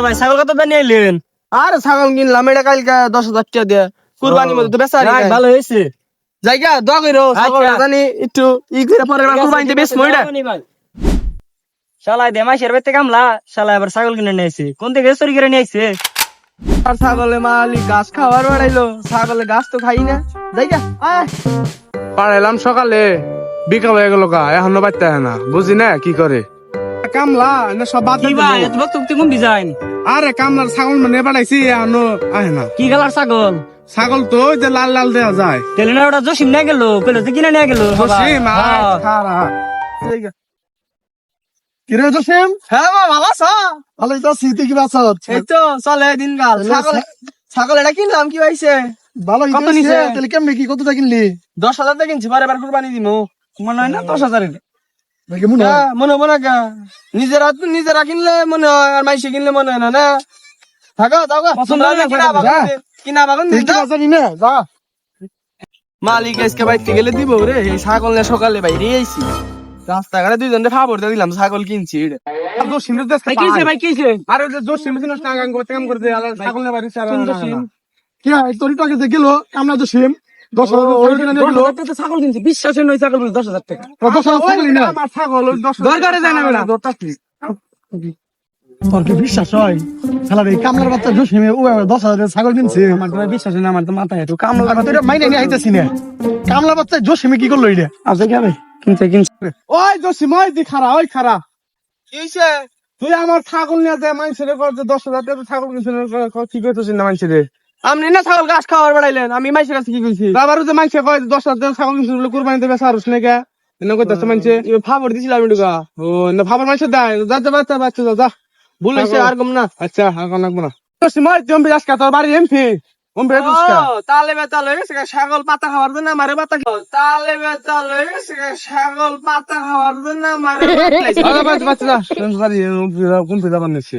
ভাই ছাগল কত দাম নিলেন? আর ছাগল কিনলাম এটা কালকে 10,000 টাকা দিয়ে কুরবানির মধ্যে তো বেচা যাক, ভালো হয়েছে। জায়গা দোয়া কইরো ছাগল আচ্ছা। জানি একটু ই করে পরে কুরবানিতে বেচমু এটা শালায় দেমাইশের বেতে কামলা শালা আবার ছাগল কিনে নিয়ে আইছে। কোন থেকে চুরি করে নিয়ে আইছে? আর ছাগলে মালিক ঘাস খাবার বাড়াইলো ছাগলে ঘাস তো খাই না জায়গা পাড়াইলাম সকালে বিকাল হয়ে গেল গা এখনো বাড়তে হয় না বুঝি না কি করে কামলা না সব বাদ কি ভাই এত বক্তব্য কোন ডিজাইন? আরে কামলার ছাগল মানে বাড়াইছি এখনো আহে না কি কালার ছাগল? ছাগল তো ওই যে লাল লাল দেওয়া যায় তেলে না ওটা জসিম নিয়ে গেল, পেলে তো কিনে নিয়ে গেল। জসিম কিরে জসিম হ্যাঁ মা ভালো আছো ভালো তো স্মৃতি কি বাঁচা এই তো চলে দিনকাল ছাগল ছাগল এটা কিনলাম কি হইছে ভালো কত নিছে? তাহলে কেমনে কি কতটা কিনলি 10,000 টাকা কিনছি বারে বার কুরবানি দিমু মনে হয় না 10,000 কেমন মনে মনে গা নিজেরা কিনলে মনে হয় আর মাইসে কিনলে মনে হয় না না থাকো থাকো পছন্দ হয় না, কিনা বাগান না যা মালিক আজকে বাইতে গেলে দিব রে এই ছাগল নিয়ে সকালে বাইরে আইছি রাস্তাঘাটে দুইজনে ফাবর দিয়ে দিলাম ছাগল কিনছি এটা জসিম দেশ ভাই কিছে ভাই কিছে? আরে জসিম দিন কাম করতে ছাগল না বাড়ি জসিম কি হয় তোর তো আগে গেল কামলা জসিম 10,000 ছাগল কিনছে, বিশ্বাসের নয় ছাগল 10,000 টাকা। আমার ছাগল দরকারে যায় না বেটা তোর কি বিশ্বাস হয় খেলার এই কামলার বাচ্চা জসিমে ও 10,000 ছাগল কিনছে আমার তো ভাই বিশ্বাস হয় না, আমার তো মাথায় একটু কামলা তোর মাইনে নিয়ে আইতেছি না কামলা বাচ্চা জসিমে কি করলো এটা আছে কি হবে? কিনছে ওই জসিম ওই দি খারা ওই খারা কি হইছে তুই আমার ছাগল নিয়ে যায় মানুষের করতে 10,000 টাকা ছাগল কিনছে কি করতেছিস না মানুষের আপনি না ছাগল ঘাস খাওয়ার বাড়াইলেন আমি মাইসের কাছে কি কইছি আবার যে মানুষে কয় 10,000 টাকা ছাগল কিনছে বলে কুরবানি দেবে সারুস নাকি এনে কইতাছে মানুষে ফাবর দিছিলাম এটুকা ও না ভাবার মানুষে দেয় যা যা বাচ্চা বাচ্চা যা ভুল হইছে আর কম না আচ্ছা আর কোন লাগবো না জসিম ওই জম্বি আজকে তোর বাড়ি এমপি ওমবে আজকে তালে বেতাল হয়ে গেছে ছাগল পাতা খাওয়ার জন্য আমারে পাতা তালে বেতাল হয়ে গেছে ছাগল পাতা খাওয়ার জন্য আমারে আরে বাচ্চা বাচ্চা বাড়ি কোন পিতা বানিয়েছে